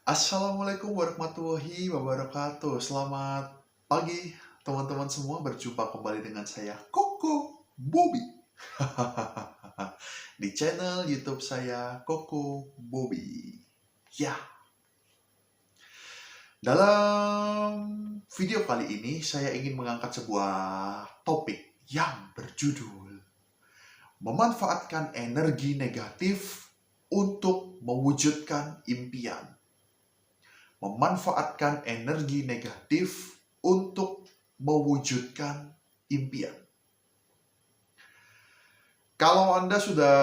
Assalamualaikum warahmatullahi wabarakatuh. Selamat pagi teman-teman semua. Berjumpa kembali dengan saya Koko Bobby di channel YouTube saya Koko Bobby. Ya, dalam video kali ini saya ingin mengangkat sebuah topik yang berjudul memanfaatkan energi negatif untuk mewujudkan impian. Memanfaatkan energi negatif untuk mewujudkan impian. Kalau Anda sudah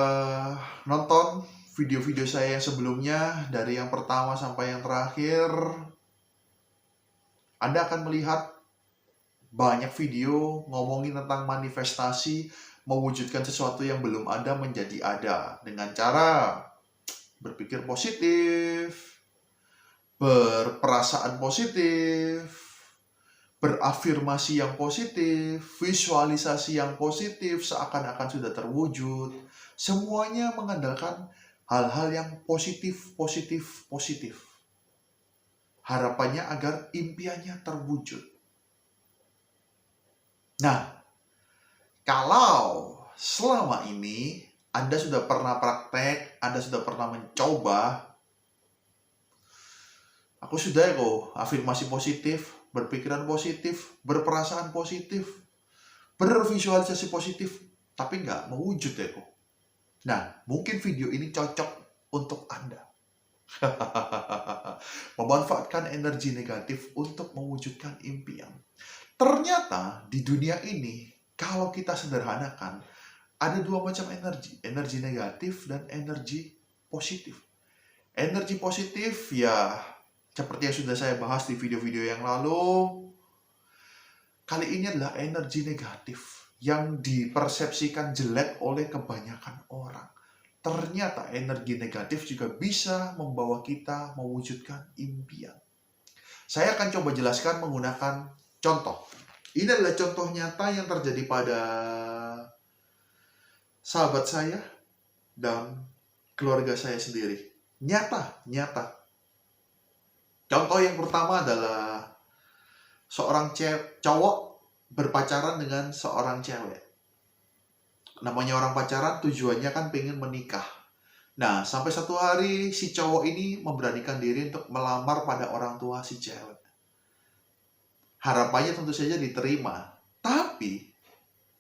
nonton video-video saya yang sebelumnya, dari yang pertama sampai yang terakhir, Anda akan melihat banyak video ngomongin tentang manifestasi, mewujudkan sesuatu yang belum ada menjadi ada dengan cara berpikir positif, berperasaan positif, berafirmasi yang positif, visualisasi yang positif seakan-akan sudah terwujud. Semuanya mengandalkan hal-hal yang positif, positif, positif. Harapannya agar impiannya terwujud. Nah, kalau selama ini Anda sudah pernah praktek, Anda sudah pernah mencoba, aku sudah kok afirmasi positif, berpikiran positif, berperasaan positif, bervisualisasi positif, tapi nggak mewujud ya kok. Nah, mungkin video ini cocok untuk Anda. Memanfaatkan energi negatif untuk mewujudkan impian. Ternyata di dunia ini, kalau kita sederhanakan, ada dua macam energi. Energi negatif dan energi positif. Energi positif ya seperti yang sudah saya bahas di video-video yang lalu, kali ini adalah energi negatif yang dipersepsikan jelek oleh kebanyakan orang. Ternyata energi negatif juga bisa membawa kita mewujudkan impian. Saya akan coba jelaskan menggunakan contoh. Ini adalah contoh nyata yang terjadi pada sahabat saya dan keluarga saya sendiri. Nyata. Contoh yang pertama adalah seorang cowok berpacaran dengan seorang cewek. Namanya orang pacaran tujuannya kan pengen menikah. Nah, sampai satu hari si cowok ini memberanikan diri untuk melamar pada orang tua si cewek. Harapannya tentu saja diterima. Tapi,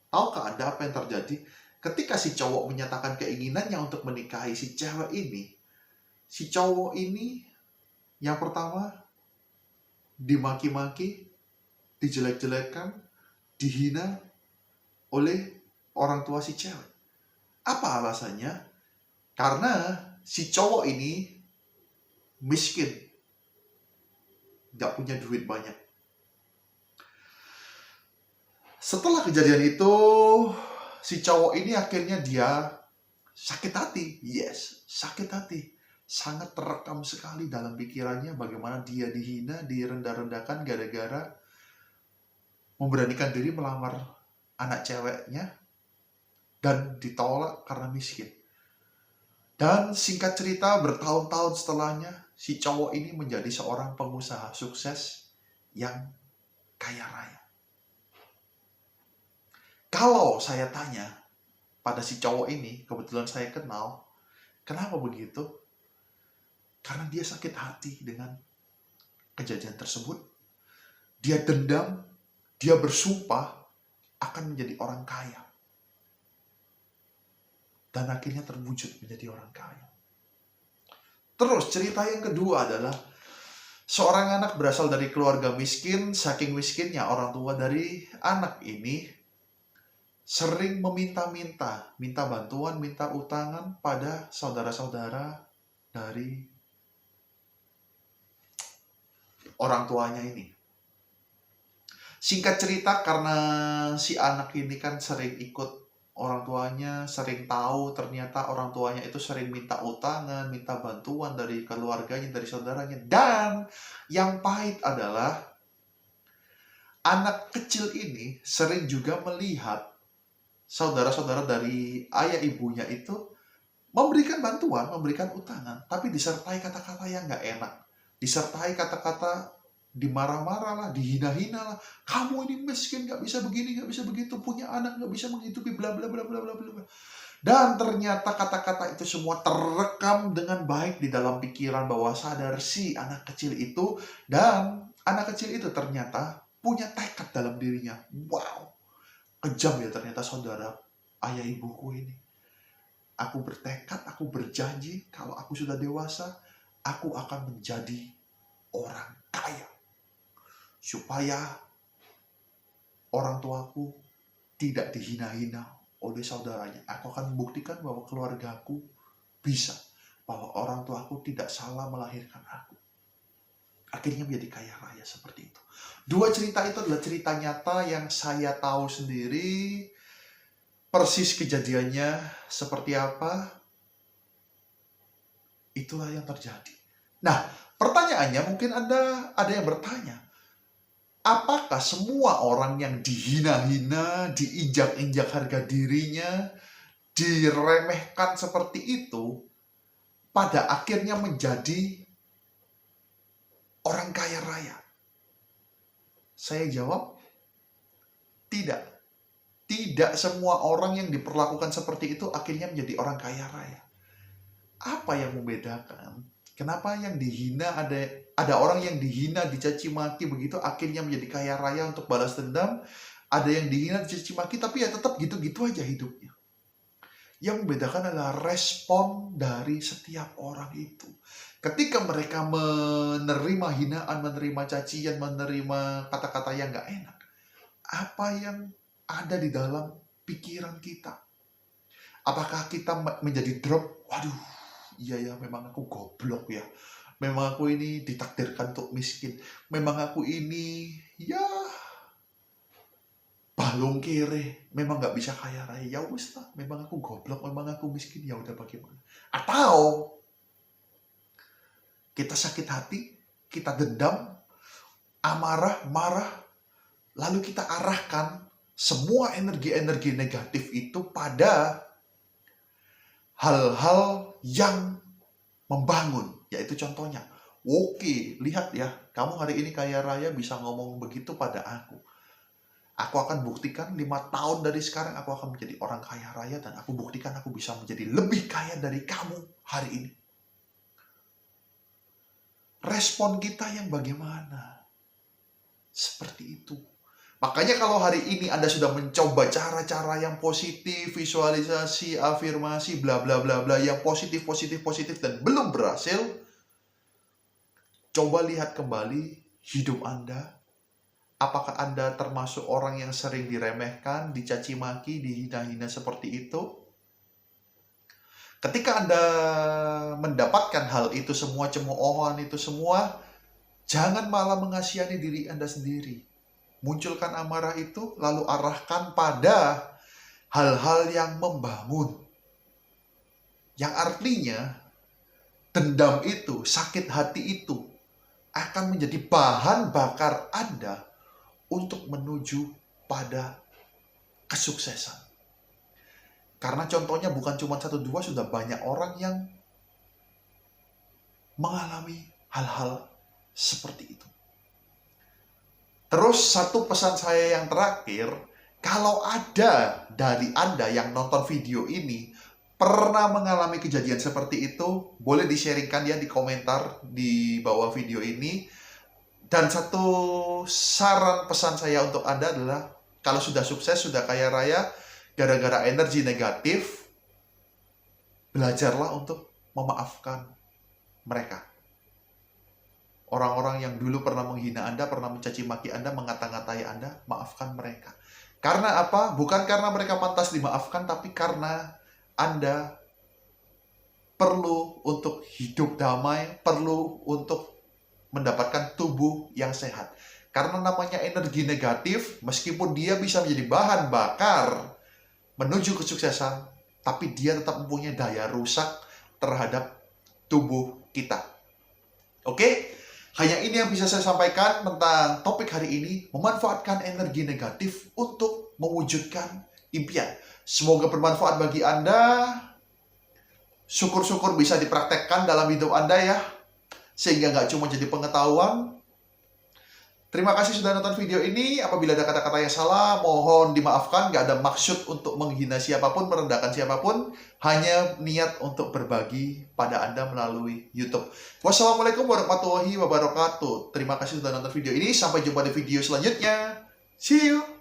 tahukah Anda apa yang terjadi? Ketika si cowok menyatakan keinginannya untuk menikahi si cewek ini, si cowok ini yang pertama dimaki-maki, dijelek-jelekan, dihina oleh orang tua si cewek. Apa alasannya? Karena si cowok ini miskin, gak punya duit banyak. Setelah kejadian itu, si cowok ini akhirnya dia sakit hati. Yes, sakit hati. Sangat terekam sekali dalam pikirannya bagaimana dia dihina, direndah-rendahkan gara-gara memberanikan diri melamar anak ceweknya dan ditolak karena miskin. Dan singkat cerita, bertahun-tahun setelahnya, si cowok ini menjadi seorang pengusaha sukses yang kaya raya. Kalau saya tanya pada si cowok ini, kebetulan saya kenal, kenapa begitu? Karena dia sakit hati dengan kejadian tersebut. Dia dendam, dia bersumpah akan menjadi orang kaya. Dan akhirnya terwujud menjadi orang kaya. Terus cerita yang kedua adalah seorang anak berasal dari keluarga miskin. Saking miskinnya orang tua dari anak ini sering meminta-minta, minta bantuan, minta utangan pada saudara-saudara dari orang tuanya ini. Singkat cerita, karena si anak ini kan sering ikut orang tuanya, sering tahu ternyata orang tuanya itu sering minta utangan, minta bantuan dari keluarganya, dari saudaranya. Dan yang pahit adalah anak kecil ini sering juga melihat saudara-saudara dari ayah ibunya itu memberikan bantuan, memberikan utangan, tapi disertai kata-kata yang gak enak. disertai kata-kata dimarah-marah lah, dihina-hina lah. Kamu ini miskin, nggak bisa begini, nggak bisa begitu, punya anak nggak bisa menghidupi, bla bla bla bla bla bla bla. Dan ternyata kata-kata itu semua terekam dengan baik di dalam pikiran bawah sadar si anak kecil itu. Dan anak kecil itu ternyata punya tekad dalam dirinya. Wow, kejam ya ternyata saudara, ayah ibuku ini. Aku bertekad, aku berjanji kalau aku sudah dewasa, aku akan menjadi orang kaya. Supaya orang tuaku tidak dihina-hina oleh saudaranya. Aku akan membuktikan bahwa keluargaku bisa. Bahwa orang tuaku tidak salah melahirkan aku. Akhirnya menjadi kaya raya seperti itu. Dua cerita itu adalah cerita nyata yang saya tahu sendiri. Persis kejadiannya seperti apa. Itulah yang terjadi. Nah, pertanyaannya mungkin ada yang bertanya. Apakah semua orang yang dihina-hina, diinjak-injak harga dirinya, diremehkan seperti itu, pada akhirnya menjadi orang kaya raya? Saya jawab, tidak. Tidak semua orang yang diperlakukan seperti itu akhirnya menjadi orang kaya raya. Apa yang membedakan? Kenapa yang dihina ada orang yang dihina, dicaci maki begitu akhirnya menjadi kaya raya untuk balas dendam? Ada yang dihina, dicaci maki tapi ya tetap gitu-gitu aja hidupnya. Yang membedakan adalah respon dari setiap orang itu. Ketika mereka menerima hinaan, menerima cacian, menerima kata-kata yang gak enak, apa yang ada di dalam pikiran kita? Apakah kita menjadi drop? Waduh, iya ya, memang aku goblok ya. Memang aku ini ditakdirkan untuk miskin. Memang aku ini, ya, balung kere. Memang gak bisa kaya raya. Ya wis lah, memang aku goblok, memang aku miskin. Ya udah bagaimana? Atau kita sakit hati, kita dendam, amarah, marah, lalu kita arahkan semua energi-energi negatif itu pada hal-hal yang membangun. Yaitu contohnya, oke, lihat ya, kamu hari ini kaya raya bisa ngomong begitu pada aku. Aku akan buktikan 5 tahun dari sekarang aku akan menjadi orang kaya raya dan aku buktikan aku bisa menjadi lebih kaya dari kamu hari ini. Respon kita yang bagaimana? Seperti itu. Makanya kalau hari ini Anda sudah mencoba cara-cara yang positif, visualisasi, afirmasi, bla bla bla bla, yang positif dan belum berhasil, coba lihat kembali hidup Anda. Apakah Anda termasuk orang yang sering diremehkan, dicaci maki, dihina-hina seperti itu? Ketika Anda mendapatkan hal itu semua, cemoohan itu semua, jangan malah mengasihani diri Anda sendiri. Munculkan amarah itu, lalu arahkan pada hal-hal yang membangun. Yang artinya, dendam itu, sakit hati itu, akan menjadi bahan bakar Anda untuk menuju pada kesuksesan. Karena contohnya bukan cuma 1-2, sudah banyak orang yang mengalami hal-hal seperti itu. Terus satu pesan saya yang terakhir, kalau ada dari Anda yang nonton video ini pernah mengalami kejadian seperti itu, boleh di-sharingkan ya di komentar di bawah video ini. Dan satu saran pesan saya untuk Anda adalah, kalau sudah sukses, sudah kaya raya, gara-gara energi negatif, belajarlah untuk memaafkan mereka. Orang-orang yang dulu pernah menghina Anda, pernah mencaci maki Anda, mengata-ngatai Anda, maafkan mereka. Karena apa? Bukan karena mereka pantas dimaafkan, tapi karena Anda perlu untuk hidup damai, perlu untuk mendapatkan tubuh yang sehat. Karena namanya energi negatif, meskipun dia bisa menjadi bahan bakar menuju kesuksesan, tapi dia tetap mempunyai daya rusak terhadap tubuh kita. Oke? Hanya ini yang bisa saya sampaikan tentang topik hari ini, memanfaatkan energi negatif untuk mewujudkan impian. Semoga bermanfaat bagi Anda. Syukur-syukur bisa dipraktekkan dalam hidup Anda ya. sehingga nggak cuma jadi pengetahuan. Terima kasih sudah nonton video ini. Apabila ada kata-kata yang salah, mohon dimaafkan. Nggak ada maksud untuk menghina siapapun, merendahkan siapapun. Hanya niat untuk berbagi pada Anda melalui YouTube. Wassalamualaikum warahmatullahi wabarakatuh. Terima kasih sudah nonton video ini. Sampai jumpa di video selanjutnya. See you!